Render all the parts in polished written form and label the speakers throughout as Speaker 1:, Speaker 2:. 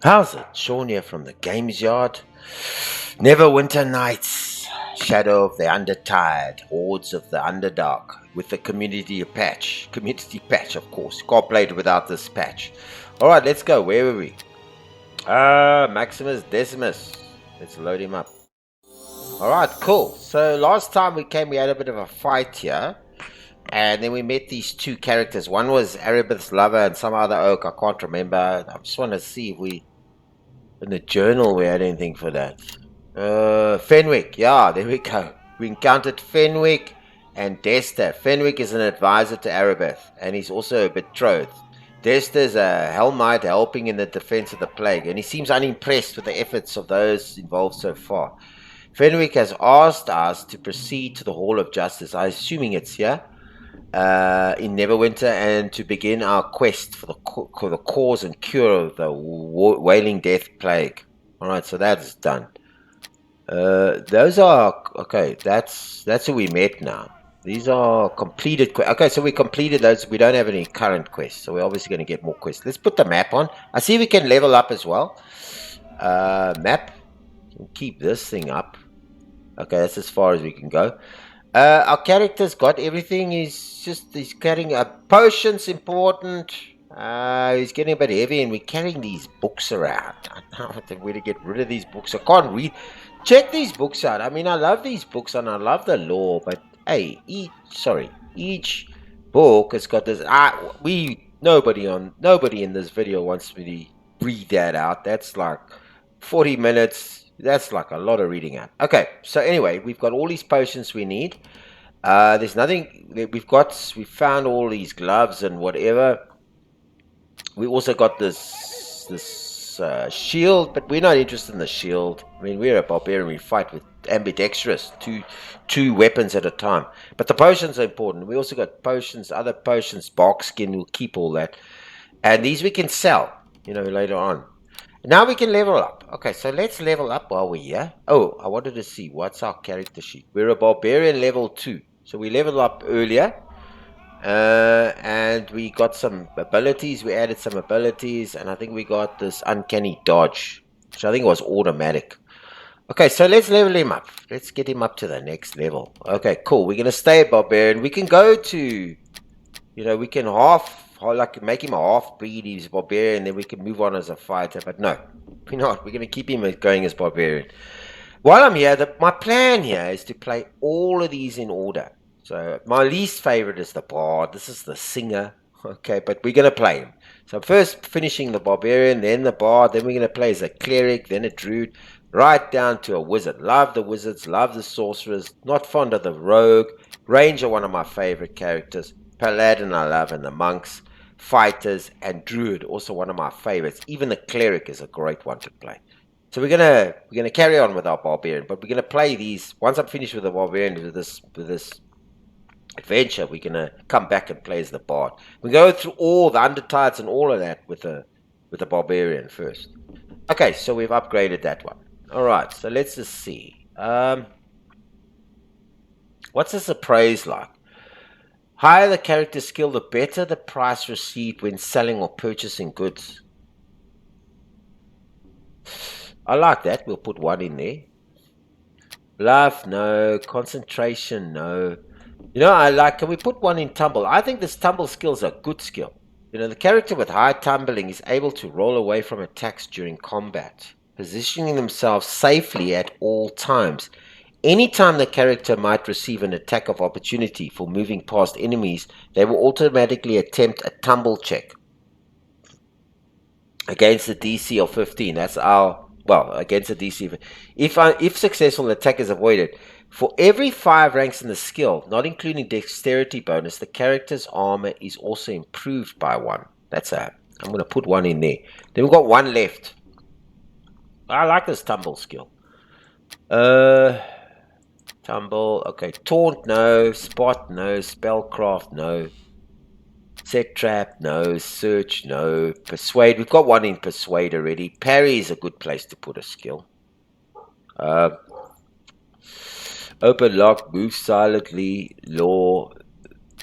Speaker 1: How's it? Sean here from the Games Yard. Neverwinter Nights, Shadow of the Undertide, Hordes of the Underdark, with the community patch. Community patch, of course. Can't play it without this patch. Alright, let's go. Where were we? Maximus, Decimus. Let's load him up. Alright, cool. So last time we had a bit of a fight here. And then we met these two characters. One was Aribeth's lover and some other oak. I can't remember. I just want to see if we... In the journal we had anything for that. Fenwick. Yeah, there we go. We encountered Fenwick and Desta. Fenwick is an advisor to Aribeth. And he's also a betrothed. Desta is a Hellknight helping in the defense of the plague. And he seems unimpressed with the efforts of those involved so far. Fenwick has asked us to proceed to the Hall of Justice. I'm assuming it's here. In Neverwinter, and to begin our quest for the cause and cure of the wailing death plague. Alright, so that's done. Those are okay. That's who we met now. These are completed. Okay, so we completed those. We don't have any current quests, so we're obviously going to get more quests. Let's put the map on. I see we can level up as well. Map. We'll keep this thing up. Okay, that's as far as we can go. Our character's got everything. He's carrying a potion's important. He's getting a bit heavy, and we're carrying these books around. I don't know where to get rid of these books. I can't read. Check these books out. I mean, I love these books and I love the lore, but hey, each book has got this. Nobody in this video wants me to read that out. That's like 40 minutes. That's like a lot of reading out. Okay, so anyway, we've got all these potions we need. There's nothing. We found all these gloves and whatever. We also got this shield, but we're not interested in the shield. I mean, we're a barbarian. We fight with ambidextrous, two weapons at a time. But the potions are important. We also got potions, other potions, bark skin. We'll keep all that, and these we can sell. Later on. Now we can level up. Okay, so let's level up while we're here. Oh, I wanted to see what's our character sheet. We're a barbarian level 2. So we leveled up earlier. And we got some abilities. We added some abilities. And I think we got this uncanny dodge, which I think was automatic. Okay, so let's level him up. Let's get him up to the next level. Okay, cool. We're going to stay a barbarian. We can go to, we can make him a half-breed, he's a barbarian, then we can move on as a fighter, but no, we're not. We're going to keep him going as barbarian. While I'm here, my plan here is to play all of these in order. So my least favorite is the bard. This is the singer, okay, but we're going to play him. So first finishing the barbarian, then the bard, then we're going to play as a cleric, then a druid, right down to a wizard. Love the wizards, love the sorcerers, not fond of the rogue. Ranger, one of my favorite characters. Paladin I love, and the monks, fighters, and druid, also one of my favorites. Even the cleric is a great one to play. So we're gonna carry on with our barbarian, but we're gonna play these. Once I'm finished with the barbarian with this adventure, we're gonna come back and play as the bard. We go through all the undertides and all of that with the barbarian first. Okay, so we've upgraded that one. All right, so let's just see. What's this appraise like? Higher the character skill, the better the price received when selling or purchasing goods. I like that. We'll put 1 in there. Bluff, no. Concentration, no. Can we put 1 in tumble? I think this tumble skill is a good skill. The character with high tumbling is able to roll away from attacks during combat, positioning themselves safely at all times. Anytime the character might receive an attack of opportunity for moving past enemies, they will automatically attempt a tumble check against the DC of 15. That's against the DC. If successful, the attack is avoided. For every 5 ranks in the skill, not including dexterity bonus, the character's armor is also improved by 1. I'm going to put 1 in there. Then we've got 1 left. I like this tumble skill. Tumble, okay. Taunt, no. Spot, no. Spellcraft, no. Set trap, no. Search, no. Persuade, we've got 1 in persuade already. Parry is a good place to put a skill. Open lock, move silently, lore,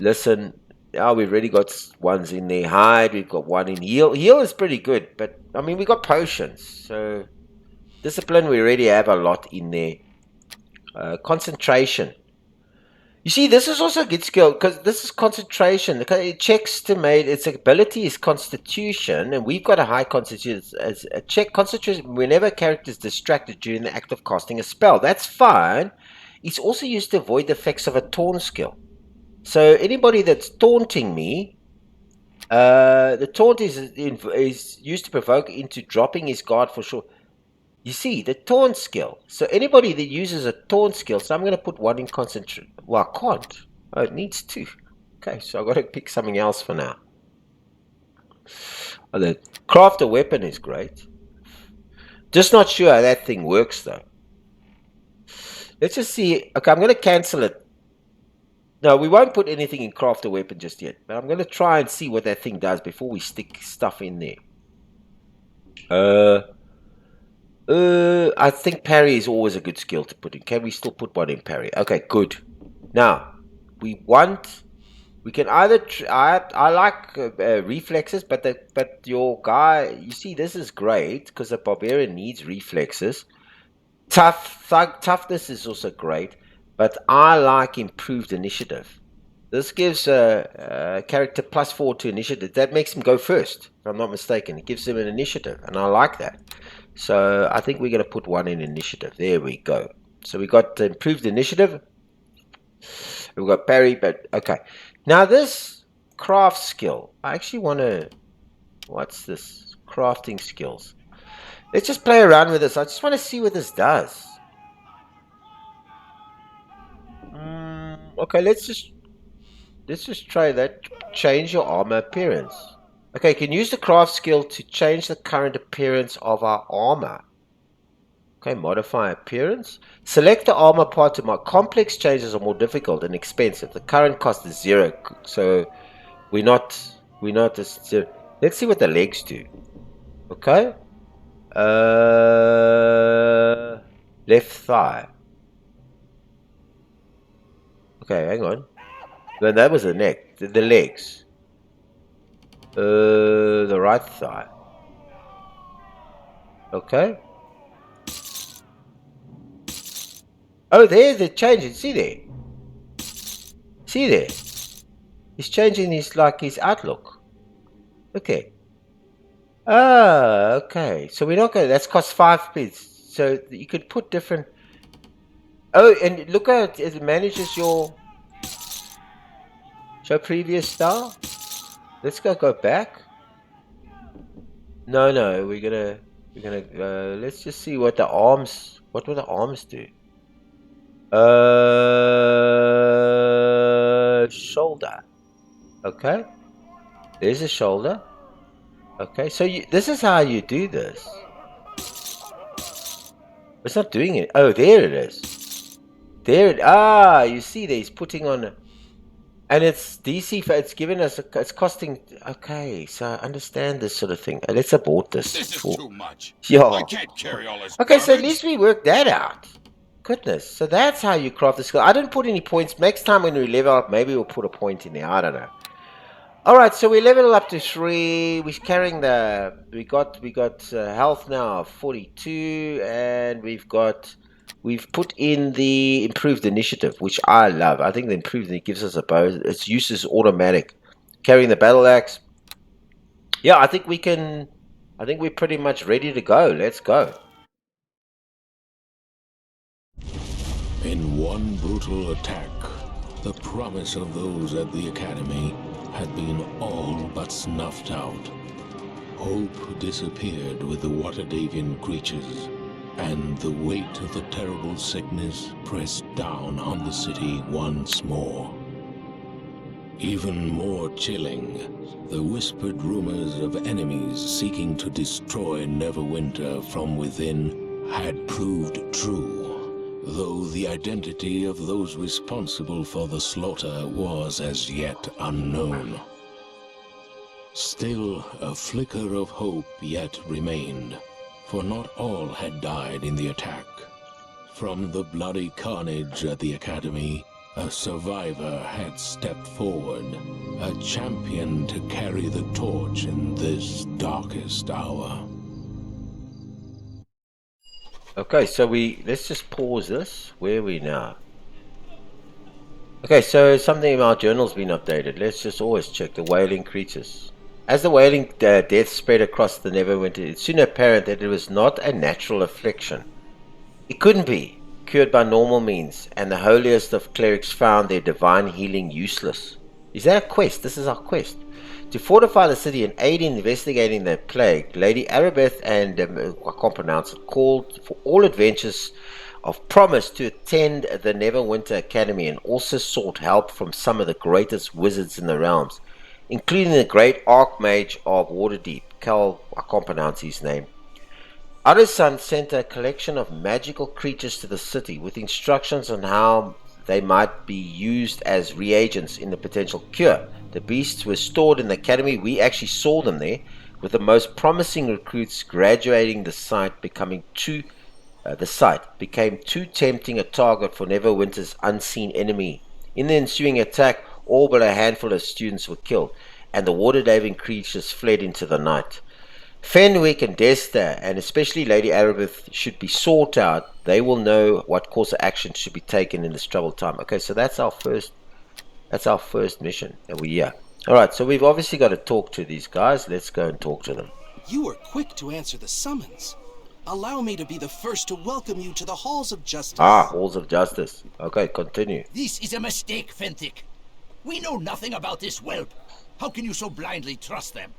Speaker 1: listen, Oh, we've already got ones in there. Hide, we've got one in heal. Heal is pretty good, but I mean, we got potions. So, discipline, we already have a lot in there. Concentration. You see, this is also a good skill because this is concentration. It checks to mate. Its ability is constitution, and we've got a high constitution. As a check concentration whenever a character is distracted during the act of casting a spell. That's fine. It's also used to avoid the effects of a taunt skill. So anybody that's taunting me, the taunt is used to provoke into dropping his guard for sure. You see, the taunt skill. So anybody that uses a taunt skill, so I'm going to put one in concentration. Well, I can't. Oh, it needs two. Okay, so I've got to pick something else for now. Oh, the craft a weapon is great. Just not sure how that thing works, though. Let's just see. Okay, I'm going to cancel it. No, we won't put anything in craft a weapon just yet. But I'm going to try and see what that thing does before we stick stuff in there. I think parry is always a good skill to put in. Can we still put one in parry? Okay, good. Now, we can either, I like reflexes, but your guy, you see, this is great, because the Barbarian needs reflexes. Toughness is also great, but I like improved initiative. This gives a character +4 to initiative. That makes him go first, if I'm not mistaken. It gives him an initiative, and I like that. So I think we're going to put one in initiative. There we go. So we got improved initiative. We've got parry, but okay. Now this craft skill, I actually want to, what's this? Crafting skills. Let's just play around with this. I just want to see what this does. Okay, let's just try that. Change your armor appearance. Okay, you can use the craft skill to change the current appearance of our armor. Okay, modify appearance. Select the armor part to mark. Complex changes are more difficult and expensive. The current cost is 0, so we're not let's see what the legs do. Okay. Left thigh. Okay, hang on. Then that was the neck. The legs. The right thigh. Okay. Oh, there's the change. See there. See there. He's changing his outlook. Okay. Ah, okay. So we're not going. That's cost 5 bits. So you could put different. Oh, and look at it. It manages your show previous style. Let's go back. No, we're gonna let's just see what the arms. What will the arms do? Shoulder. Okay. There's a shoulder. Okay, so this is how you do this. It's not doing it. Oh, there it is. There it. Ah, you see there. He's putting on. And it's DC for it's giving us it's costing. Okay, so I understand this sort of thing. Let's abort this.
Speaker 2: This is too much.
Speaker 1: Yeah.
Speaker 2: I can't carry all this.
Speaker 1: Okay,
Speaker 2: garbage.
Speaker 1: so at least we worked that out. Goodness. So that's how you craft the skill. I didn't put any points. Next time when we level up, maybe we'll put a point in there. I don't know. All right, so we level up to 3. We're carrying the. We got health now of 42, and we've put in the improved initiative, which I love. I think the improved it gives us a bow. Its use is automatic. Carrying the battle axe. Yeah, I think we're pretty much ready to go. Let's go.
Speaker 3: In one brutal attack, the promise of those at the academy had been all but snuffed out. Hope disappeared with the Waterdhavian creatures, and the weight of the terrible sickness pressed down on the city once more. Even more chilling, the whispered rumors of enemies seeking to destroy Neverwinter from within had proved true, though the identity of those responsible for the slaughter was as yet unknown. Still, a flicker of hope yet remained, for not all had died in the attack. From the bloody carnage at the academy, A survivor had stepped forward, a champion to carry the torch in this darkest hour.
Speaker 1: Okay, so let's just pause this. Where are we now? Okay, so something in our journal's been updated. Let's just always check the wailing creatures. As the wailing death spread across the Neverwinter, it's soon apparent that it was not a natural affliction. It couldn't be cured by normal means, and the holiest of clerics found their divine healing useless. Is that a quest? This is our quest. To fortify the city and aid in investigating the plague, Lady Aribeth and, I can't pronounce it, called for all adventures of promise to attend the Neverwinter Academy, and also sought help from some of the greatest wizards in the realms, including the great Archmage of Waterdhavian, I can't pronounce his name. Arisan sent a collection of magical creatures to the city with instructions on how they might be used as reagents in the potential cure. The beasts were stored in the academy. We actually saw them there, with the most promising recruits graduating. The site became too tempting a target for Neverwinter's unseen enemy. In the ensuing attack, all but a handful of students were killed, and the Waterdhavian creatures fled into the night. Fenwick and Desta, and especially Lady Aribeth, should be sought out. They will know what course of action should be taken in this troubled time. Okay, so that's our first mission. And Alright, so we've obviously got to talk to these guys. Let's go and talk to them.
Speaker 4: You were quick to answer the summons. Allow me to be the first to welcome you to the Halls of Justice.
Speaker 1: Halls of Justice. Okay, continue.
Speaker 5: This is a mistake, Fenwick. We know nothing about this whelp. How can you so blindly trust them?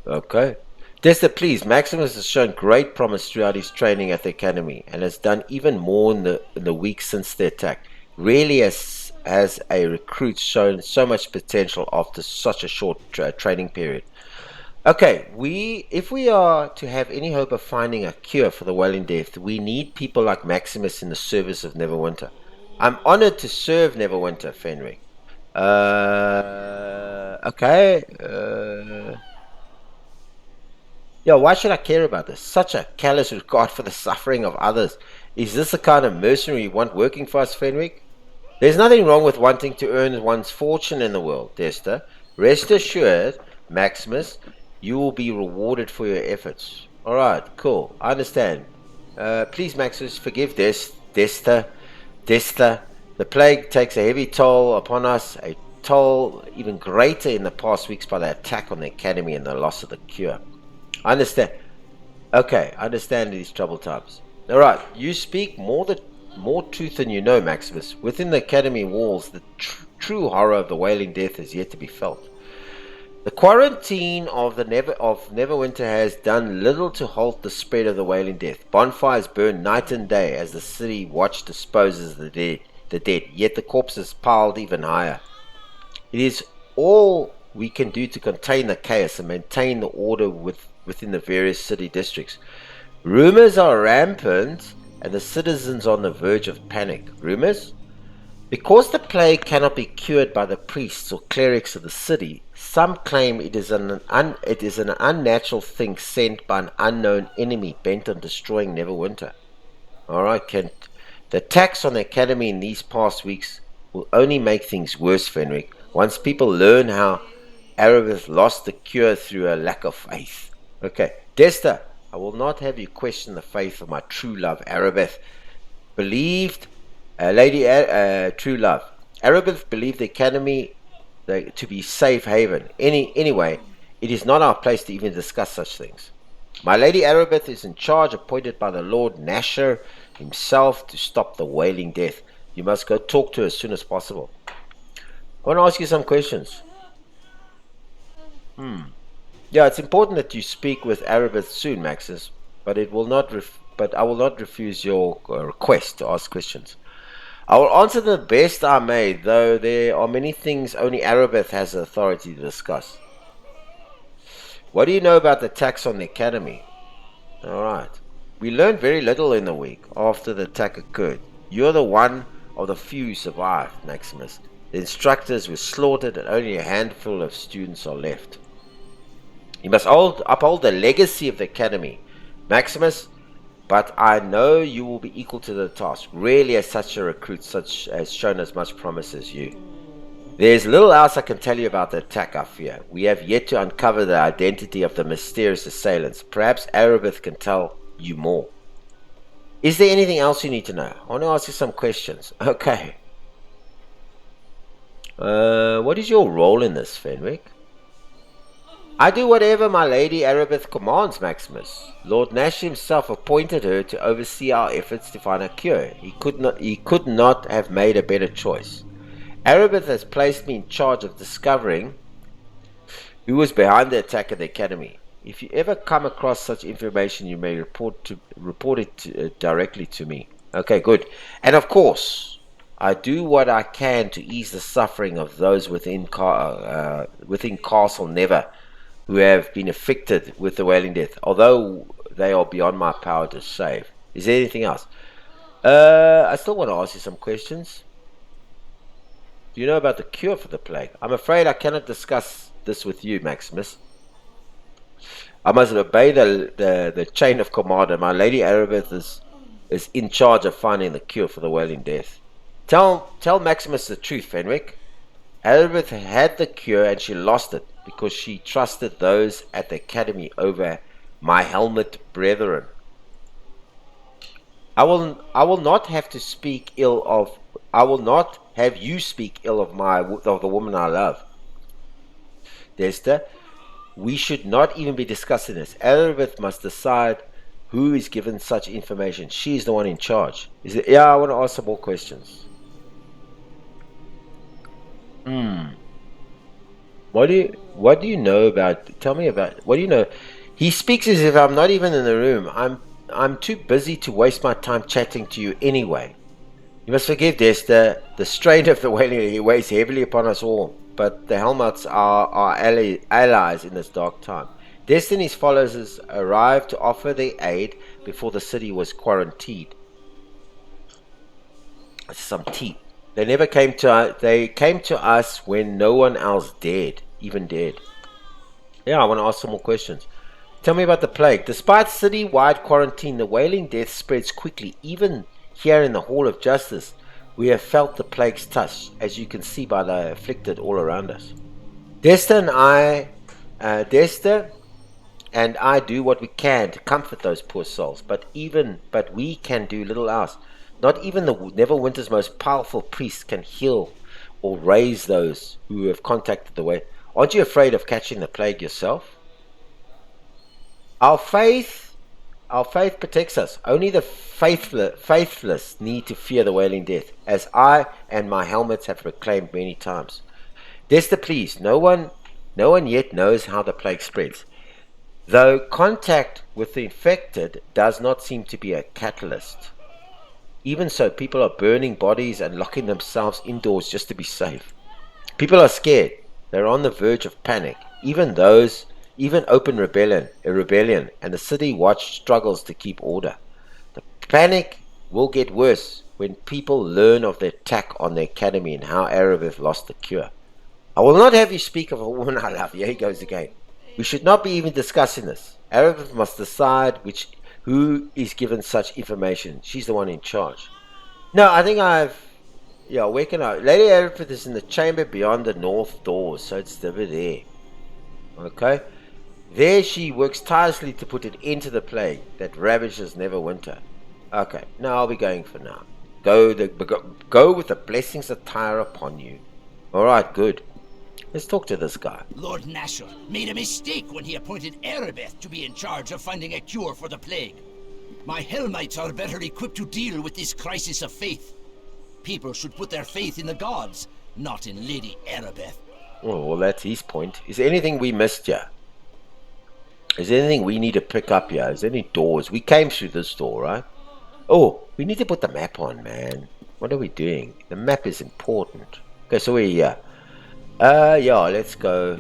Speaker 1: Okay. Desta, please. Maximus has shown great promise throughout his training at the academy, and has done even more in the weeks since the attack. Really has a recruit shown so much potential after such a short training period. Okay, if we are to have any hope of finding a cure for the wailing death, we need people like Maximus in the service of Neverwinter. I'm honored to serve Neverwinter, Fenwick. Okay. Why should I care about this? Such a callous regard for the suffering of others. Is this the kind of mercenary you want working for us, Fenwick? There's nothing wrong with wanting to earn one's fortune in the world, Desta. Rest assured, Maximus, you will be rewarded for your efforts. Alright, cool. I understand. Please, Maximus, forgive Desta. The plague takes a heavy toll upon us, a toll even greater in the past weeks by the attack on the academy and the loss of the cure. I understand. Okay, I understand these troubled times. Alright, you speak more truth than you know, Maximus. Within the academy walls, the true horror of the wailing death is yet to be felt. The quarantine of Neverwinter has done little to halt the spread of the wailing death. Bonfires burn night and day as the city watch disposes the dead, yet the corpses piled even higher. It is all we can do to contain the chaos and maintain the order within the various city districts. Rumors are rampant, and the citizens on the verge of panic. Rumors? Because the plague cannot be cured by the priests or clerics of the city, some claim it is an unnatural thing sent by an unknown enemy bent on destroying Neverwinter. Alright, Kent. The attacks on the academy in these past weeks will only make things worse, Fenwick. Once people learn how Aribeth lost the cure through a lack of faith. Okay, Desta, I will not have you question the faith of my true love, Aribeth. True love. Aribeth believed the academy to be safe haven. Anyway, it is not our place to even discuss such things. My Lady Aribeth is in charge, appointed by the Lord Nasher himself to stop the wailing death. You must go talk to her as soon as possible. I want to ask you some questions. Yeah, it's important that you speak with Aribeth soon, Maxis, but I will not refuse your request to ask questions. I will answer the best I may, though there are many things only Aribeth has the authority to discuss. What do you know about the attacks on the academy? Alright. We learned very little in the week after the attack occurred. You're the one of the few who survived, Maximus. The instructors were slaughtered and only a handful of students are left. You must uphold the legacy of the academy. Maximus, but I know you will be equal to the task. Rarely has such a recruit has shown as much promise as you. There's little else I can tell you about the attack, I fear. We have yet to uncover the identity of the mysterious assailants. Perhaps Aribeth can tell you more. Is there anything else you need to know? I want to ask you some questions. Okay. What is your role in this, Fenwick? I do whatever my lady Aribeth commands, Maximus. Lord Nash himself appointed her to oversee our efforts to find a cure. He could not have made a better choice. Aribeth has placed me in charge of discovering who was behind the attack at the academy. If you ever come across such information, you may report it directly to me. Okay, good. And of course, I do what I can to ease the suffering of those within Castle Never, who have been afflicted with the Wailing Death, although they are beyond my power to save. Is there anything else? I still want to ask you some questions. Do you know about the cure for the plague? I'm afraid I cannot discuss this with you, Maximus. I must obey the chain of command, and my lady Aribeth is in charge of finding the cure for the Wailing Death. Tell Maximus the truth, Fenwick. Aribeth had the cure and she lost it because she trusted those at the academy over my helmet brethren. I will not have you speak ill of the woman I love. Desta, we should not even be discussing this. Aribeth must decide who is given such information. She is the one in charge. Yeah, I want to ask some more questions. What do you know about? Tell me about. What do you know? He speaks as if I'm not even in the room. I'm too busy to waste my time chatting to you anyway. You must forgive Desta. The strain of the wailing weighs heavily upon us all. But the Helmuts are our allies in this dark time. Desta and his followers arrived to offer their aid before the city was quarantined. Some teeth. They came to us when no one else even dared. Yeah, I want to ask some more questions. Tell me about the plague. Despite city-wide quarantine, the Wailing Death spreads quickly. Even here in the Hall of Justice, we have felt the plague's touch, as you can see by the afflicted all around us. Desta and I do what we can to comfort those poor souls, but we can do little else. Not even the Neverwinter's most powerful priests can heal or raise those who have contacted the way. Aren't you afraid of catching the plague yourself? Our faith protects us. Only the faithless need to fear the Wailing Death, as I and my helmets have proclaimed many times. Desta, please, no one yet knows how the plague spreads. Though contact with the infected does not seem to be a catalyst. Even so, people are burning bodies and locking themselves indoors just to be safe. People are scared. They're on the verge of panic. Even open rebellion, and the city watch struggles to keep order. The panic will get worse when people learn of the attack on the academy and how Aribeth lost the cure. I will not have you speak of a woman I love. Here he goes again. We should not be even discussing this. Aribeth must decide who is given such information. She's the one in charge. No, I think where can I? Lady Aribeth is in the chamber beyond the north doors, so it's over there. Okay? There she works tirelessly to put an end to the plague that ravages Neverwinter. Okay, now I'll be going for now. Go with the blessings of Tyre upon you. Alright, good. Let's talk to this guy.
Speaker 5: Lord Nashor made a mistake when he appointed Aribeth to be in charge of finding a cure for the plague. My Helmites are better equipped to deal with this crisis of faith. People should put their faith in the gods, not in Lady Aribeth.
Speaker 1: Oh, well, that's his point. Is there anything we missed here? Is there anything we need to pick up here? Is there any doors? We came through this door, right? Oh, we need to put the map on, man. What are we doing? The map is important. Okay, so we're here. Yeah, let's go.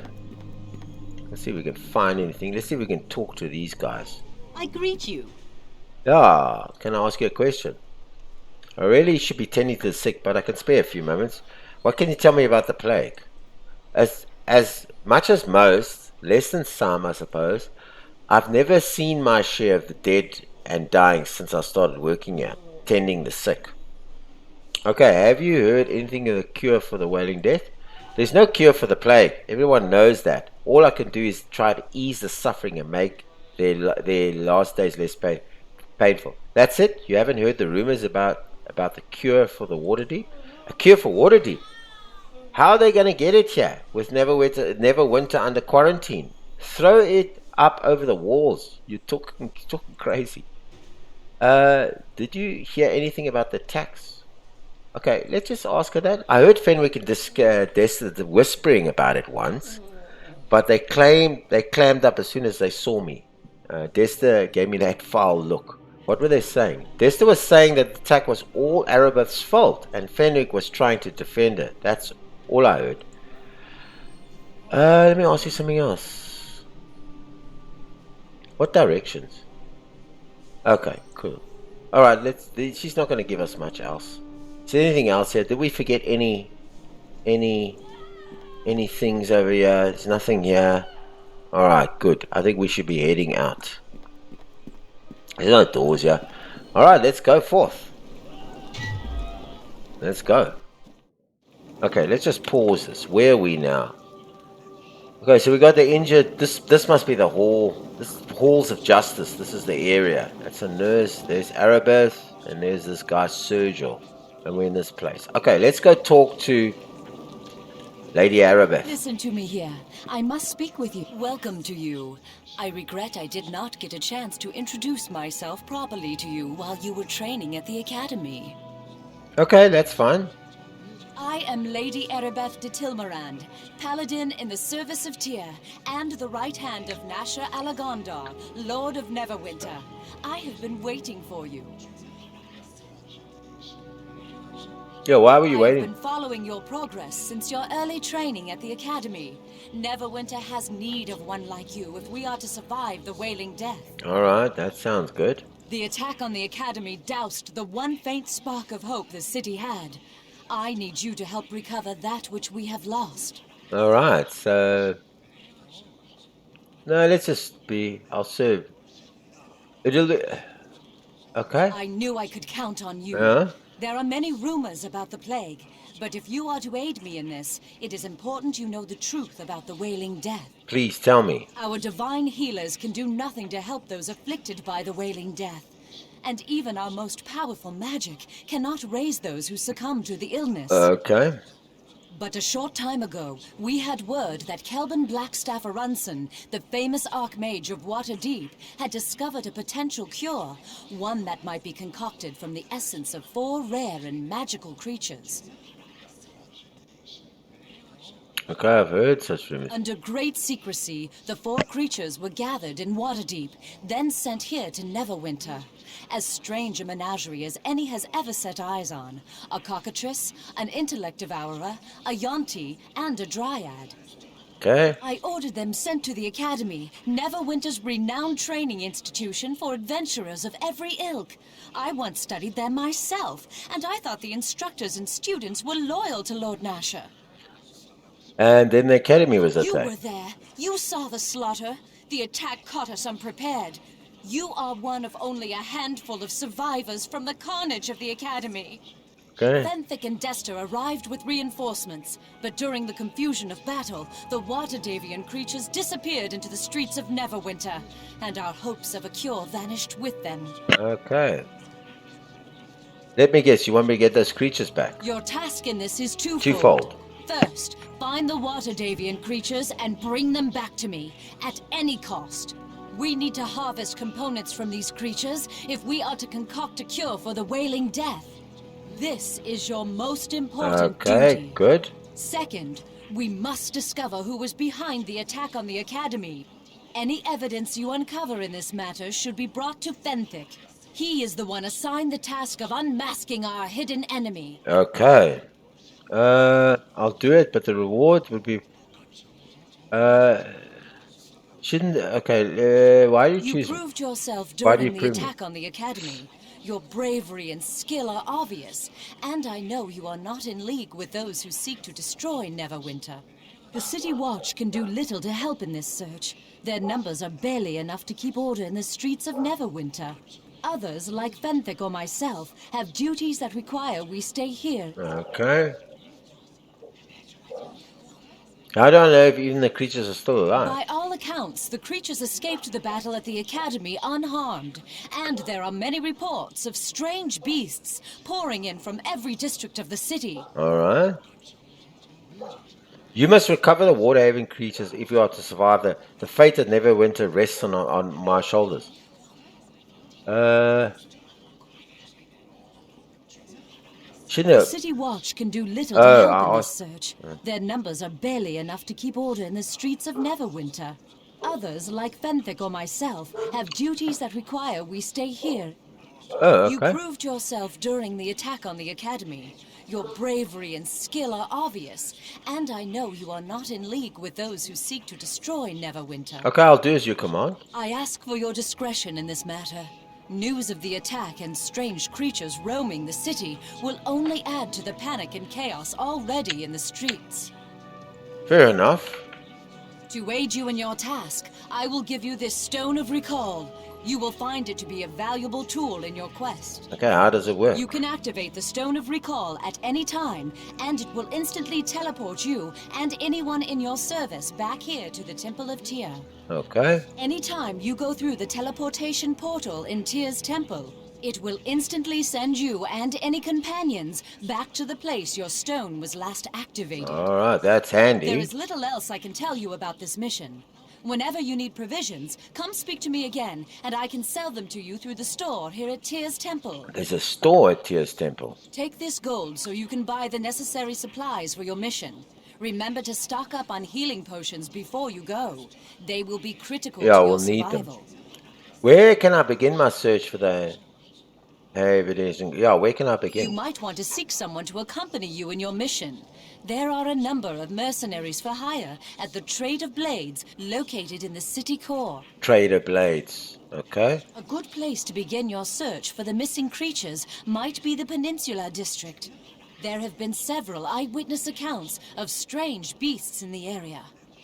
Speaker 1: Let's see if we can find anything. Let's see if we can talk to these guys.
Speaker 6: I greet you.
Speaker 1: Yeah, can I ask you a question? I really should be tending to the sick, but I can spare a few moments. What can you tell me about the plague? As much as most, less than some, I suppose, I've never seen my share of the dead and dying since I started working here, tending the sick. Okay, have you heard anything of the cure for the Wailing Death? There's no cure for the plague. Everyone knows that. All I can do is try to ease the suffering and make their last days less painful. That's it? You haven't heard the rumors about the cure for the Waterdeep? A cure for Waterdeep? How are they going to get it here with Neverwinter under quarantine? Throw it up over the walls. You're talking crazy. Did you hear anything about the tax? Okay, let's just ask her that. I heard Fenwick and Desta whispering about it once, but they clammed up as soon as they saw me. Desta gave me that foul look. What were they saying? Desta was saying that the attack was all Aribeth's fault, and Fenwick was trying to defend her. That's all I heard. Let me ask you something else. What directions? Okay, cool. Alright, she's not going to give us much else. Is there anything else here? Did we forget any things over here? There's nothing here. Alright, good. I think we should be heading out. There's no doors here. Alright, let's go forth. Let's go. Okay, let's just pause this. Where are we now? Okay, so we got the injured. This must be the hall. This is halls of justice. This is the area. That's a nurse. There's Aribeth, and there's this guy Sergil. And we're in this place. Okay, let's go talk to Lady Aribeth.
Speaker 6: Listen to me here. I must speak with you. Welcome to you. I regret I did not get a chance to introduce myself properly to you while you were training at the academy.
Speaker 1: Okay, that's fine.
Speaker 6: I am Lady Aribeth de Tilmarand, paladin in the service of Tyr, and the right hand of Nasha Alagondar, Lord of Neverwinter. I have been waiting for you.
Speaker 1: Yeah, why were you waiting?
Speaker 6: I've been following your progress since your early training at the academy. Neverwinter has need of one like you if we are to survive the Wailing Death.
Speaker 1: Alright, that sounds good.
Speaker 6: The attack on the academy doused the one faint spark of hope the city had. I need you to help recover that which we have lost.
Speaker 1: Alright, so... No, let's just be... I'll serve. It'll be... Okay.
Speaker 6: I knew I could count on you. There are many rumors about the plague, but if you are to aid me in this, it is important you know the truth about the Wailing Death.
Speaker 1: Please tell me.
Speaker 6: Our divine healers can do nothing to help those afflicted by the Wailing Death. And even our most powerful magic cannot raise those who succumb to the illness.
Speaker 1: Okay.
Speaker 6: But a short time ago, we had word that Kelvin Blackstaff Arunson, the famous Archmage of Waterdeep, had discovered a potential cure, one that might be concocted from the essence of 4 rare and magical creatures.
Speaker 1: Okay, I've heard such rumors.
Speaker 6: Under great secrecy, the 4 creatures were gathered in Waterdeep, then sent here to Neverwinter. As strange a menagerie as any has ever set eyes on. A cockatrice, an intellect devourer, a yonti, and a dryad.
Speaker 1: Okay.
Speaker 6: I ordered them sent to the academy, Neverwinter's renowned training institution for adventurers of every ilk. I once studied there myself, and I thought the instructors and students were loyal to Lord Nasher.
Speaker 1: And then the academy was attacked.
Speaker 6: You were there. You saw the slaughter. The attack caught us unprepared. You are one of only a handful of survivors from the carnage of the academy.
Speaker 1: Okay.
Speaker 6: Fenwick and Desta arrived with reinforcements, but during the confusion of battle, the Waterdhavian creatures disappeared into the streets of Neverwinter, and our hopes of a cure vanished with them.
Speaker 1: Okay. Let me guess, you want me to get those creatures back?
Speaker 6: Your task in this is
Speaker 1: Twofold.
Speaker 6: First, find the Waterdhavian creatures and bring them back to me, at any cost. We need to harvest components from these creatures if we are to concoct a cure for the Wailing Death. This is your most important duty.
Speaker 1: Okay, good.
Speaker 6: Second, we must discover who was behind the attack on the academy. Any evidence you uncover in this matter should be brought to Fenwick. He is the one assigned the task of unmasking our hidden enemy.
Speaker 1: Okay. I'll do it, but the reward would be... Shouldn't... Okay, why do you choose...
Speaker 6: You proved yourself
Speaker 1: Why do
Speaker 6: during
Speaker 1: you
Speaker 6: the
Speaker 1: prove me?
Speaker 6: attack on the academy. Your bravery and skill are obvious, and I know you are not in league with those who seek to destroy Neverwinter. The City Watch can do little to help in this search. Their numbers are barely enough to keep order in the streets of Neverwinter. Others, like Fenthic or myself, have duties that require we stay here.
Speaker 1: Okay. I don't know if even the creatures are still alive.
Speaker 6: By all accounts, the creatures escaped the battle at the Academy unharmed, and there are many reports of strange beasts pouring in from every district of the city.
Speaker 1: Alright. You must recover the Waterdhavian creatures if you are to survive the fate that Neverwinter rests on my shoulders.
Speaker 6: The City Watch can do little to help in this search. Their numbers are barely enough to keep order in the streets of Neverwinter. Others, like Fenthic or myself, have duties that require we stay here.
Speaker 1: Oh, okay.
Speaker 6: You proved yourself during the attack on the Academy. Your bravery and skill are obvious, and I know you are not in league with those who seek to destroy Neverwinter.
Speaker 1: Okay, I'll do as you command.
Speaker 6: I ask for your discretion in this matter. News of the attack and strange creatures roaming the city will only add to the panic and chaos already in the streets.
Speaker 1: Fair enough.
Speaker 6: To aid you in your task, I will give you this Stone of Recall. You will find it to be a valuable tool in your quest.
Speaker 1: Okay, how does it work?
Speaker 6: You can activate the Stone of Recall at any time, and it will instantly teleport you and anyone in your service back here to the Temple of Tyr.
Speaker 1: Okay.
Speaker 6: Anytime you go through the teleportation portal in Tyr's temple, it will instantly send you and any companions back to the place your stone was last activated.
Speaker 1: Alright, that's handy.
Speaker 6: There is little else I can tell you about this mission. Whenever you need provisions, come speak to me again, and I can sell them to you through the store here at Tyr's temple.
Speaker 1: There's a store at Tyr's temple.
Speaker 6: Take this gold so you can buy the necessary supplies for your mission. Remember to stock up on healing potions before you go. They will be critical to your survival.
Speaker 1: Where can I begin my search for the evidence? Yeah, where can I begin?
Speaker 6: You might want to seek someone to accompany you in your mission. There are a number of mercenaries for hire at the Trade of Blades, located in the city core.
Speaker 1: Trade of Blades, okay.
Speaker 6: A good place to begin your search for the missing creatures might be the Peninsula district. There have been several eyewitness accounts of strange beasts in the area.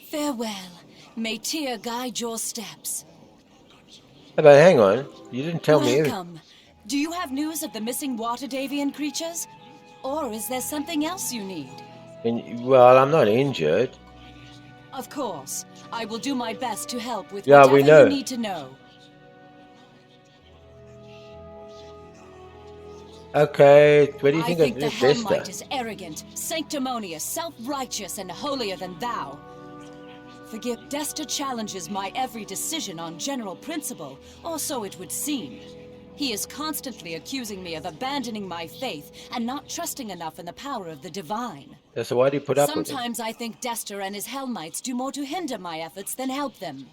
Speaker 6: Farewell. May Tyr guide your steps.
Speaker 1: But hang on, you didn't tell me everything.
Speaker 6: Welcome. Do you have news of the missing Waterdhavian creatures? Or is there something else you need?
Speaker 1: Well, I'm not injured.
Speaker 6: Of course. I will do my best to help with
Speaker 1: Yeah,
Speaker 6: whatever
Speaker 1: we know.
Speaker 6: you need to know.
Speaker 1: Okay, what do you think
Speaker 6: I
Speaker 1: of
Speaker 6: think the
Speaker 1: this
Speaker 6: Hellmite is arrogant, sanctimonious, self-righteous, and holier than thou. Forgive, Desta challenges my every decision on general principle, or so it would seem. He is constantly accusing me of abandoning my faith and not trusting enough in the power of the divine.
Speaker 1: So why do you put up with it?
Speaker 6: Sometimes I think Desta and his Hellmites do more to hinder my efforts than help them.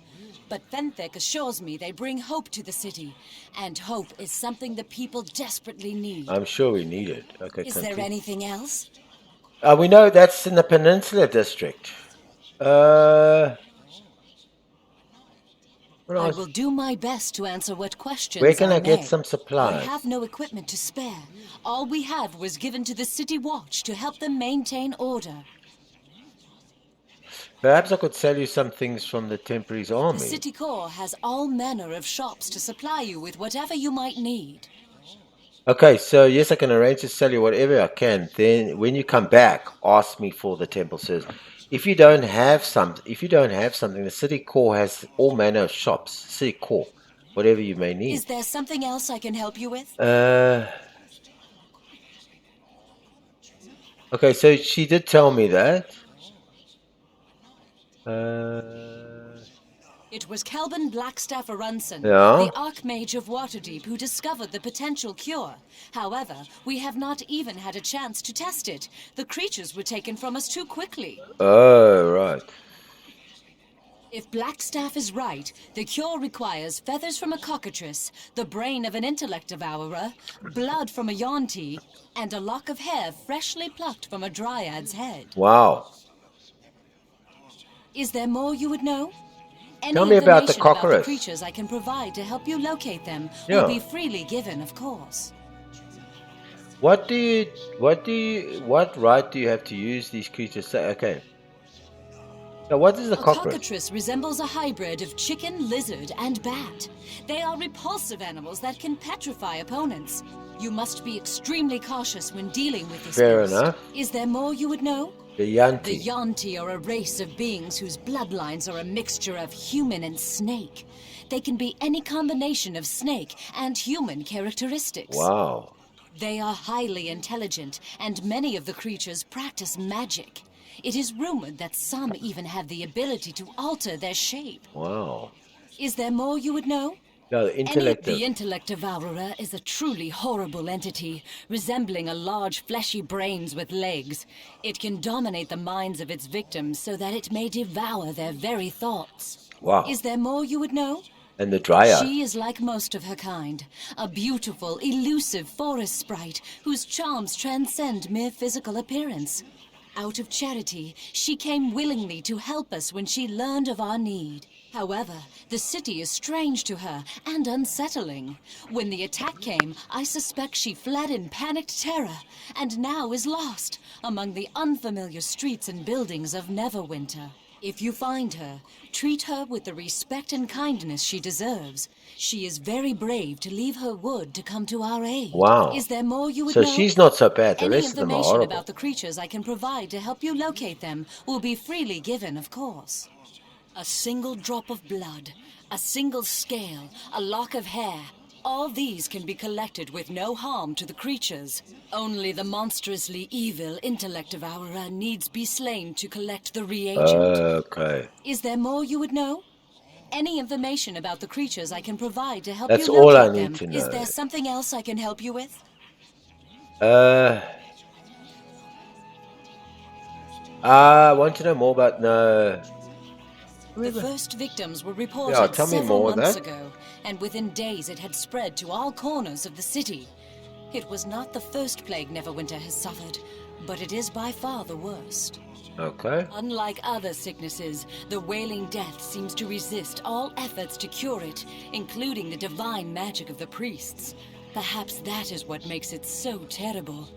Speaker 6: But Fenthic assures me they bring hope to the city, and hope is something the people desperately need.
Speaker 1: I'm sure we need it. Okay,
Speaker 6: Is there anything else?
Speaker 1: we know that's in the Peninsula district.
Speaker 6: I will do my best to answer what questions
Speaker 1: Where can I
Speaker 6: may.
Speaker 1: get some supplies?
Speaker 6: I have no equipment to spare. All we have was given to the City Watch to help them maintain order.
Speaker 1: Perhaps I could sell you some things from the Temporary's army.
Speaker 6: The City Core has all manner of shops to supply you with whatever you might need.
Speaker 1: Okay, so yes, I can arrange to sell you whatever I can. Then, when you come back, ask me for the temple service. If you don't have something, the City Core has all manner of shops. City Core, whatever you may need.
Speaker 6: Is there something else I can help you with?
Speaker 1: Okay, so she did tell me that.
Speaker 6: It was Kelvin Blackstaff Arunson,
Speaker 1: Yeah?
Speaker 6: the Archmage of Waterdeep, who discovered the potential cure. However, we have not even had a chance to test it. The creatures were taken from us too quickly.
Speaker 1: Oh, right.
Speaker 6: If Blackstaff is right, the cure requires feathers from a cockatrice, the brain of an intellect devourer, blood from a Yonti, and a lock of hair freshly plucked from a dryad's head.
Speaker 1: Wow.
Speaker 6: Is there more you would know? Any
Speaker 1: Tell me about the
Speaker 6: information about
Speaker 1: cockatrice.
Speaker 6: the creatures I can provide to help you locate them
Speaker 1: Yeah.
Speaker 6: will be freely given, of course.
Speaker 1: What right do you have to use these creatures? Okay. Now, what is the
Speaker 6: A
Speaker 1: cockroach?
Speaker 6: cockatrice resembles a hybrid of chicken, lizard, and bat. They are repulsive animals that can petrify opponents. You must be extremely cautious when dealing with this
Speaker 1: Fair
Speaker 6: beast.
Speaker 1: enough.
Speaker 6: Is there more you would know?
Speaker 1: The
Speaker 6: The
Speaker 1: Yanti.
Speaker 6: Yanti are a race of beings whose bloodlines are a mixture of human and snake. They can be any combination of snake and human characteristics.
Speaker 1: Wow.
Speaker 6: They are highly intelligent, and many of the creatures practice magic. It is rumored that some even have the ability to alter their shape.
Speaker 1: Wow.
Speaker 6: Is there more you would know?
Speaker 1: No, the intellect.
Speaker 6: The intellect devourer is a truly horrible entity, resembling a large fleshy brains with legs. It can dominate the minds of its victims so that it may devour their very thoughts.
Speaker 1: Wow.
Speaker 6: Is there more you would know?
Speaker 1: And the Dryad.
Speaker 6: She is like most of her kind, a beautiful, elusive forest sprite whose charms transcend mere physical appearance. Out of charity, she came willingly to help us when she learned of our need. However, the city is strange to her and unsettling. When the attack came, I suspect she fled in panicked terror, and now is lost among the unfamiliar streets and buildings of Neverwinter. If you find her, treat her with the respect and kindness she deserves. She is very brave to leave her wood to come to our aid.
Speaker 1: Wow.
Speaker 6: Is there more you would
Speaker 1: So
Speaker 6: know?
Speaker 1: she's not so bad. The
Speaker 6: Any
Speaker 1: rest of them are
Speaker 6: information
Speaker 1: horrible.
Speaker 6: about the creatures I can provide to help you locate them will be freely given, of course. A single drop of blood, a single scale, a lock of hair. All these can be collected with no harm to the creatures. Only the monstrously evil intellect devourer needs be slain to collect the reagent.
Speaker 1: Okay.
Speaker 6: Is there more you would know? Any information about the creatures I can provide to help
Speaker 1: That's
Speaker 6: you
Speaker 1: all
Speaker 6: locate
Speaker 1: I need
Speaker 6: them.
Speaker 1: to
Speaker 6: Is
Speaker 1: know.
Speaker 6: there something else I can help you with?
Speaker 1: I want to know more about no.
Speaker 6: The first victims were reported
Speaker 1: Yeah, tell me
Speaker 6: several
Speaker 1: more of
Speaker 6: months
Speaker 1: that.
Speaker 6: ago, and within days it had spread to all corners of the city. It was not the first plague Neverwinter has suffered, but it is by far the worst.
Speaker 1: Okay.
Speaker 6: Unlike other sicknesses, the Wailing Death seems to resist all efforts to cure it, including the divine magic of the priests. Perhaps that is what makes it so terrible.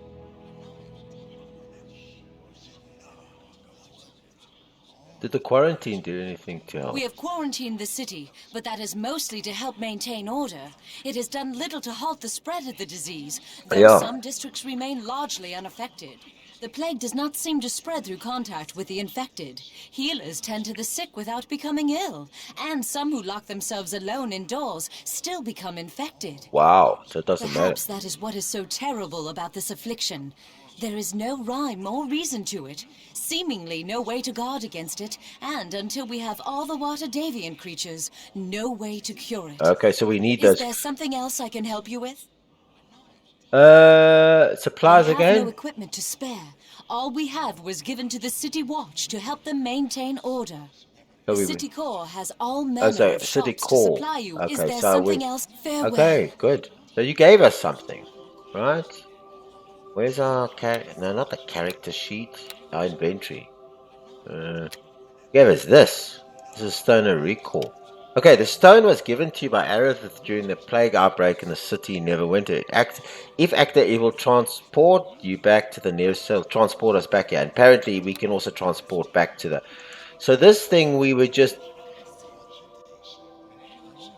Speaker 1: Did the quarantine do anything to help?
Speaker 6: We have quarantined the city, but that is mostly to help maintain order. It has done little to halt the spread of the disease, though
Speaker 1: Yeah.
Speaker 6: some districts remain largely unaffected. The plague does not seem to spread through contact with the infected. Healers tend to the sick without becoming ill, and some who lock themselves alone indoors still become infected.
Speaker 1: Wow. So it doesn't
Speaker 6: Perhaps
Speaker 1: matter.
Speaker 6: that is what is so terrible about this affliction. There is no rhyme or reason to it, seemingly no way to guard against it, and until we have all the Waterdhavian creatures, no way to cure it.
Speaker 1: Okay, so we need
Speaker 6: Is
Speaker 1: those.
Speaker 6: there something else I can help you with?
Speaker 1: Supplies
Speaker 6: I have
Speaker 1: again?
Speaker 6: no equipment to spare. All we have was given to the City Watch to help them maintain order.
Speaker 1: So
Speaker 6: The
Speaker 1: we-
Speaker 6: City Core has all manner
Speaker 1: so
Speaker 6: of
Speaker 1: City
Speaker 6: shops
Speaker 1: Core.
Speaker 6: to supply you. Is
Speaker 1: Okay,
Speaker 6: there
Speaker 1: so
Speaker 6: something
Speaker 1: we-
Speaker 6: else? Farewell.
Speaker 1: Okay, good. So you gave us something, right? Where's our no, not the character sheet. Our inventory. Gave us this. This is Stone of Recall. Okay, the stone was given to you by Aribeth during the plague outbreak in the city in Neverwinter. If acted, it will transport you back to the nearest cell. Transport us back here. And apparently, we can also transport back to the. So this thing we were just.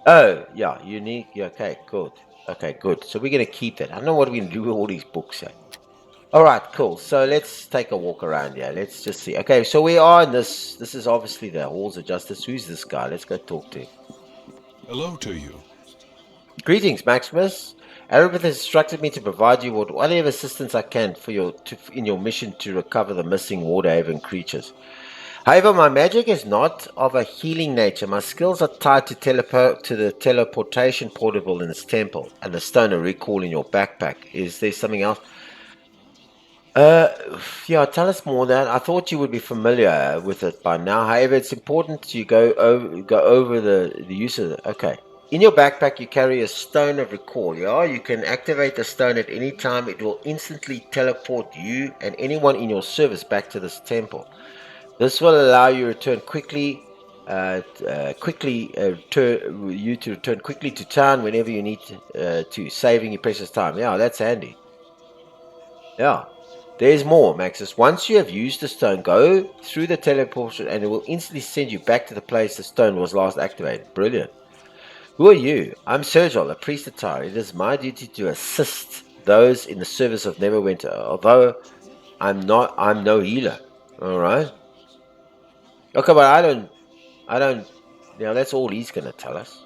Speaker 1: Oh, yeah, unique. Yeah, okay, good. Okay, good. So we're going to keep that. I don't know what we're going to do with all these books here. Alright, cool. So let's take a walk around here. Let's just see. Okay, so we are in this. This is obviously the Halls of Justice. Who's this guy? Let's go talk to him.
Speaker 2: Hello to you.
Speaker 1: Greetings, Maximus. Aribeth has instructed me to provide you with whatever assistance I can for in your mission to recover the missing Waterdhavian creatures. However, my magic is not of a healing nature. My skills are tied to the teleportation portable in this temple and the stone of recall in your backpack. Is there something else? Yeah, tell us more then. I thought you would be familiar with it by now. However, it's important you go over the use of it. Okay. In your backpack, you carry a stone of recall. Yeah, you can activate the stone at any time. It will instantly teleport you and anyone in your service back to this temple. This will allow you to return quickly. To return quickly to town whenever you need to, saving your precious time. Yeah, that's handy. Yeah. There's more, Maxis. Once you have used the stone, go through the teleportation and it will instantly send you back to the place the stone was last activated. Brilliant. Who are you? I'm Sergil, a priest of Tyre. It is my duty to assist those in the service of Neverwinter, although I'm no healer. Alright. Okay, but I don't, that's all he's going to tell us.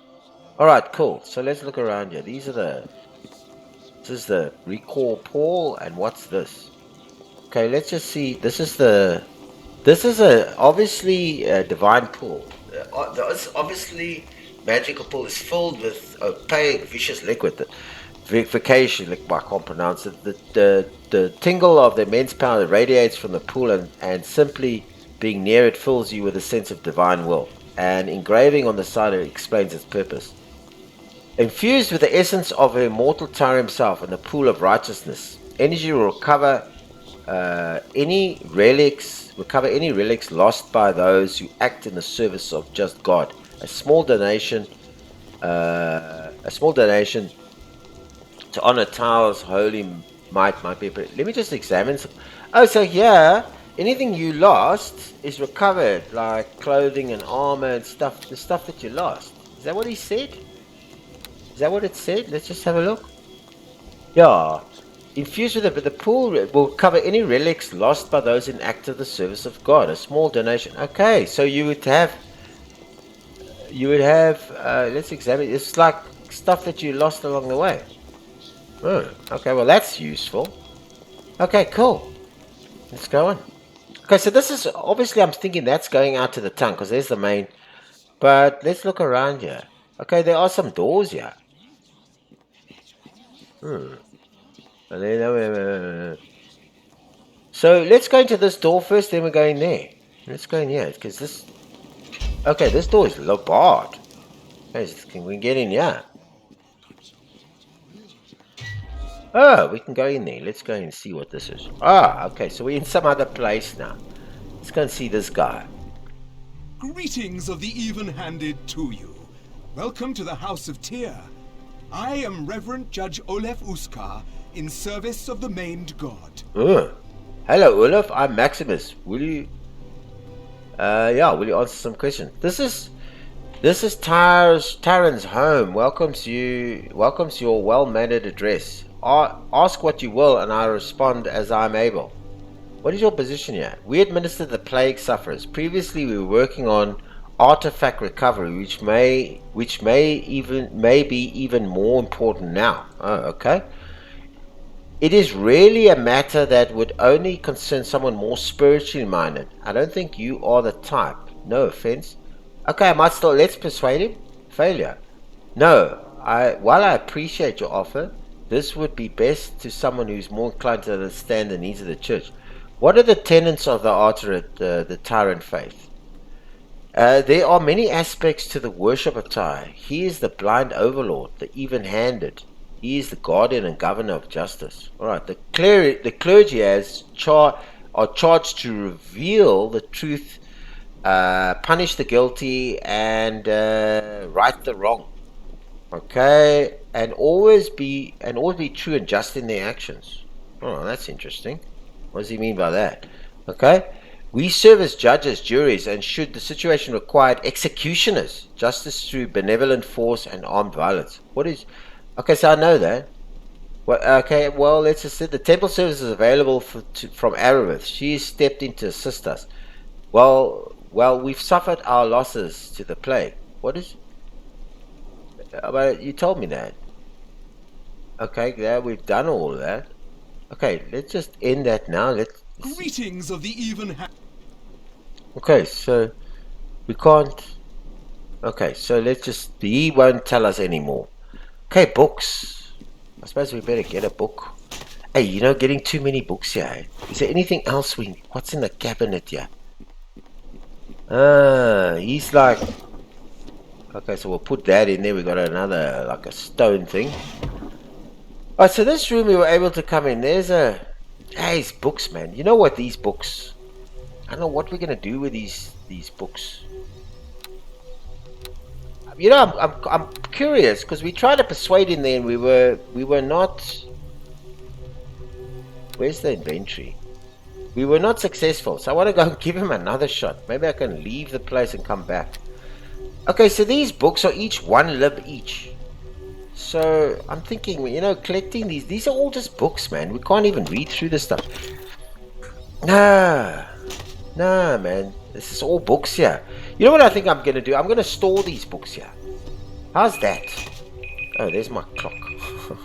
Speaker 1: Alright, cool. So let's look around here. This is the recall Paul, and what's this? Okay, let's just see. This is obviously a divine pool. This obviously magical pool is filled with opaque, vicious liquid. Vivification, I can't pronounce it. The tingle of the immense power that radiates from the pool and simply being near it fills you with a sense of divine will. An engraving on the side explains its purpose. Infused with the essence of the immortal Tyre himself and the pool of righteousness, energy will recover any relics lost by those who act in the service of just God. A small donation to honor Tyre's holy might be. Let me just examine some. Oh, so here, anything you lost is recovered, like clothing and armor and stuff. The stuff that you lost. Is that what he said? Is that what it said? Let's just have a look. Yeah. Infused with the pool will cover any relics lost by those in act of the service of God. A small donation. Okay, so you would have. Let's examine. It's like stuff that you lost along the way. Oh, okay, well that's useful. Okay, cool. Let's go on. Okay, so this is obviously I'm thinking that's going out to the tongue because there's the main. But let's look around here. Okay, there are some doors here. So let's go into this door first, then we're going there. Let's go in here because this. Okay, this door is barred. Can we get in here? Oh, we can go in there. Let's go and see what this is. Ah, okay, so we're in some other place now. Let's go and see this guy.
Speaker 7: Greetings of the even-handed to you. Welcome to the House of Tyr. I am Reverend Judge Olaf Uskar, in service of the maimed god.
Speaker 1: Hello, Olaf. I'm Maximus. Will you answer some questions? This is Tyran's home. Welcomes your well-mannered address. Ask what you will, and I'll respond as I'm able. What is your position here? We administer the plague sufferers. Previously, we were working on artifact recovery, which may be even more important now. Oh, okay. It is really a matter that would only concern someone more spiritually minded. I don't think you are the type. No offense. Okay, let's persuade him. Failure. No, while I appreciate your offer, this would be best to someone who's more inclined to understand the needs of the church. What are the tenets of the Tyrant faith? There are many aspects to the worship of Tyre. He is the blind overlord, the even-handed. He is the guardian and governor of justice. Alright, the clergy are charged to reveal the truth, punish the guilty, and right the wrong. Okay, and always be true and just in their actions. Oh, that's interesting. What does he mean by that? Okay. We serve as judges, juries, and should the situation require, executioners. Justice through benevolent force and armed violence. Okay, so I know that. Well, let's just say the temple service is available from Aribeth. She has stepped in to assist us. Well, we've suffered our losses to the plague. What is? But you told me that. Okay, yeah, we've done all of that. Okay, let's just end that now.
Speaker 7: Greetings of the
Speaker 1: Okay, so we can't. Okay, so he won't tell us anymore. Okay, books. I suppose we better get a book. Hey, getting too many books here. Is there anything else what's in the cabinet here? He's like. Okay, so we'll put that in there. We got another, like a stone thing. Alright, so this room we were able to come in. There's it's books, man. You know what, these books, I don't know what we're gonna do with these books. I'm curious because we tried to persuade him there and we were not. Where's the inventory? We were not successful, so I want to go and give him another shot. Maybe I can leave the place and come back. Okay, so these books are each 1 lib each. So I'm thinking, you know, collecting these are all just books, man. We can't even read through this stuff. Nah, man. This is all books here. You know what I think I'm going to do? I'm going to store these books here. How's that? Oh, there's my clock.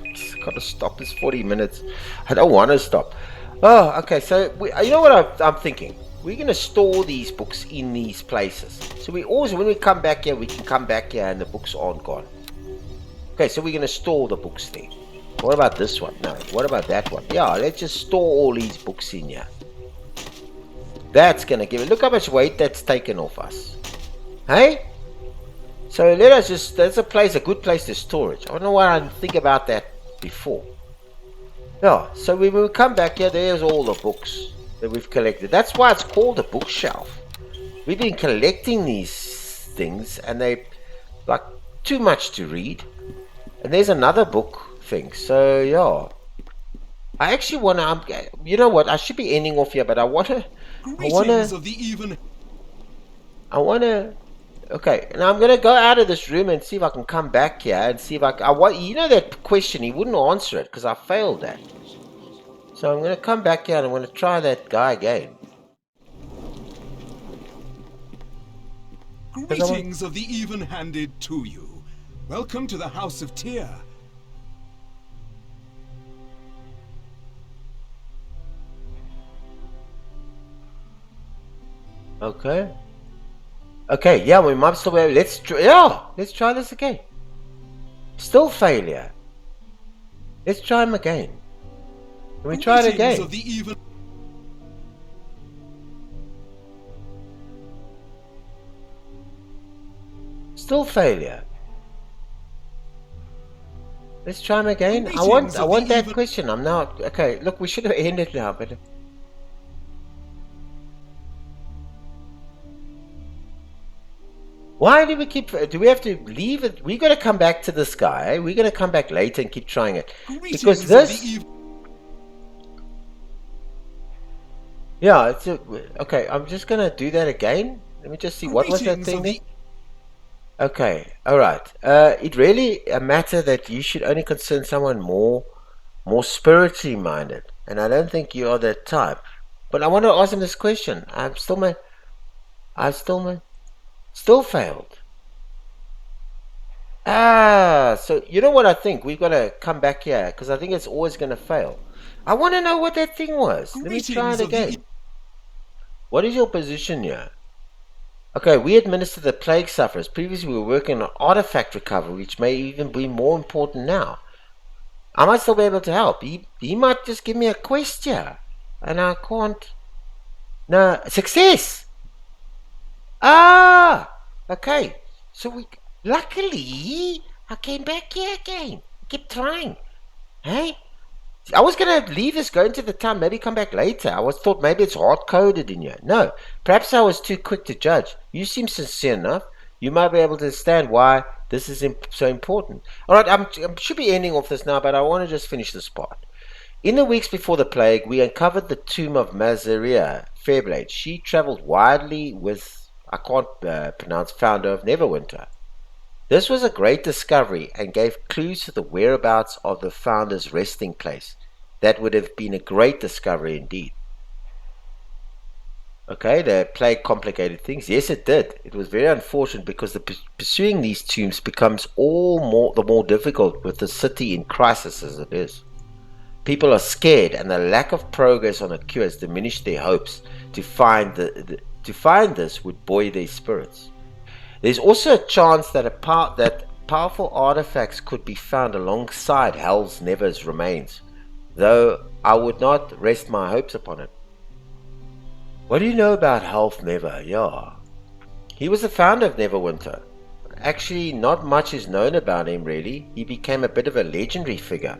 Speaker 1: It's got to stop. It's 40 minutes. I don't want to stop. Oh, okay. So, you know what I'm thinking? We're going to store these books in these places. So we also, when we come back here, we can come back here and the books aren't gone. Okay, so we're going to store the books there. What about this one? No. What about that one? Yeah, let's just store all these books in here. That's going to give it. Look how much weight that's taken off us. Hey? So let us just, that's a good place to store it. I don't know why I didn't think about that before. Yeah, so when we come back here, there's all the books that we've collected. That's why it's called a bookshelf. We've been collecting these things and they like too much to read. And there's another book thing. So yeah, I actually want to, you know what, I should be ending off here, but I want to, okay, now I'm going to go out of this room and see if I can come back here and see if you know that question, he wouldn't answer it because I failed that. So I'm going to come back here and I'm going to try that guy again.
Speaker 7: Greetings of the even-handed to you. Welcome to the House of Tyr.
Speaker 1: Okay, yeah, we might still be able, let's try this again. Still failure. Let's try him again. Can we try it again? Still failure. Let's try him again. I want that question. I'm now, okay, look, we should have ended now, but why do we keep, do we have to leave it? We got to come back to this guy. We're going to come back later and keep trying it. Because this, yeah, it's okay, I'm just going to do that again. Let me just see, what was that thing there? Okay, alright. It really a matter that you should only concern someone more spiritually minded. And I don't think you are that type. But I want to ask him this question. Still failed. So you know what I think? We've got to come back here because I think it's always going to fail. I want to know what that thing was. Let me try it again. What is your position here? Okay, we administer the plague sufferers. Previously we were working on artifact recovery, which may even be more important now. I might still be able to help. He might just give me a quest here. And I can't. No, success! Okay. So luckily, I came back here again. I kept trying. Hey? I was going to leave this, go into the town, maybe come back later. I thought maybe it's hard-coded in here. No. Perhaps I was too quick to judge. You seem sincere enough. You might be able to understand why this is so important. Alright, I should be ending off this now, but I want to just finish this part. In the weeks before the plague, we uncovered the tomb of Mazaria Fairblade. She travelled widely with, I can't pronounce, founder of Neverwinter. This was a great discovery and gave clues to the whereabouts of the founder's resting place. That would have been a great discovery indeed. Okay, the plague complicated things. Yes, it did. It was very unfortunate because pursuing these tombs becomes the more difficult with the city in crisis as it is. People are scared, and the lack of progress on a cure has diminished their hopes to find this would buoy their spirits. There's also a chance that powerful artifacts could be found alongside Hell's Never's remains, though I would not rest my hopes upon it. What do you know about Hell's Never? Yeah. He was the founder of Neverwinter. Actually, not much is known about him really. He became a bit of a legendary figure.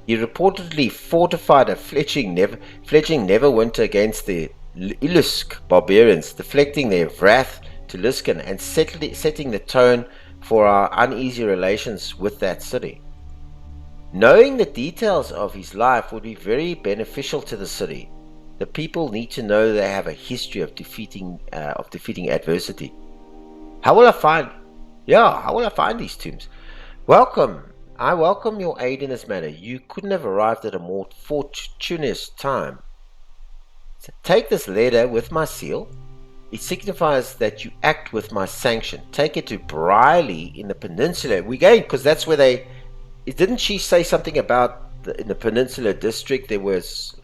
Speaker 1: He reportedly fortified a fledgling Neverwinter against the Ilusk barbarians, deflecting their wrath to Luskan and setting the tone for our uneasy relations with that city. Knowing the details of his life would be very beneficial to the city. The people need to know they have a history of defeating adversity. How will I find? Yeah, how will I find these tombs? Welcome. I welcome your aid in this matter. You couldn't have arrived at a more fortuitous time. So take this letter with my seal. It signifies that you act with my sanction. Take it to Briley in the peninsula. We're going because that's where they. Didn't she say something about in the peninsula district there was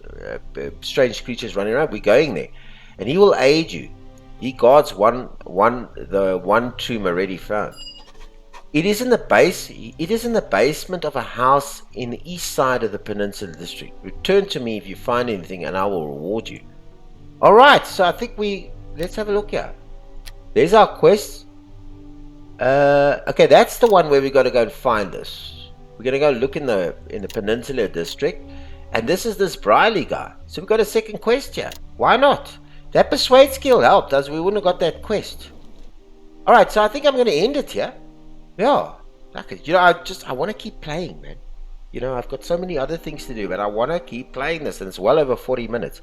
Speaker 1: strange creatures running around? We're going there, and he will aid you. He guards the one tomb already found. It is in the basement of a house in the east side of the peninsula district. Return to me if you find anything, and I will reward you. All right, so I think let's have a look here. There's our quest. Okay, that's the one where we got to go and find this. We're gonna go look in the peninsula district, and this is this Briley guy. So we've got a second quest here. Why not? That persuade skill helped us. We wouldn't have got that quest. All right, so I think I'm going to end it here. Yeah, I want to keep playing, man. I've got so many other things to do, but I want to keep playing this, and it's well over 40 minutes.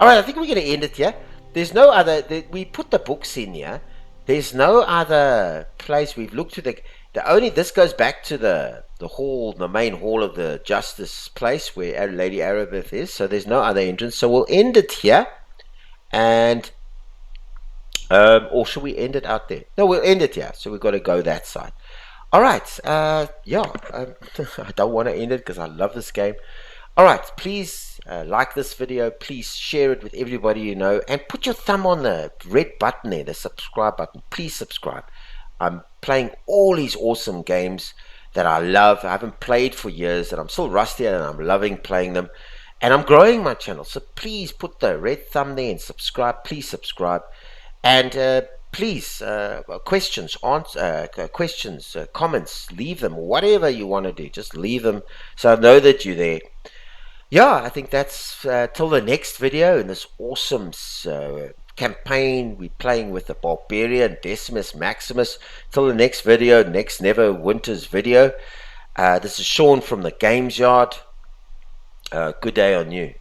Speaker 1: All right, I think we're going to end it here. There's no other. We put the books in here. There's no other place. We've looked to this goes back to the hall, the main hall of the justice place where Lady Aribeth is. So there's no other entrance. So we'll end it here, and or should we end it out there? No, we'll end it here. So we've got to go that side. All right. I don't want to end it because I love this game. All right. Please like this video. Please share it with everybody you know, and put your thumb on the red button there, the subscribe button. Please subscribe. I'm playing all these awesome games that I love. I haven't played for years, and I'm still rusty, and I'm loving playing them. And I'm growing my channel, so please put the red thumb there and subscribe. Please subscribe, and please questions, comments, leave them. Whatever you want to do, just leave them so I know that you're there. Yeah, I think that's till the next video in this awesome campaign. We're playing with the Barbarian, Decimus, Maximus. Till the next video, next Neverwinter's video. This is Sean from the Games Yard. Good day on you.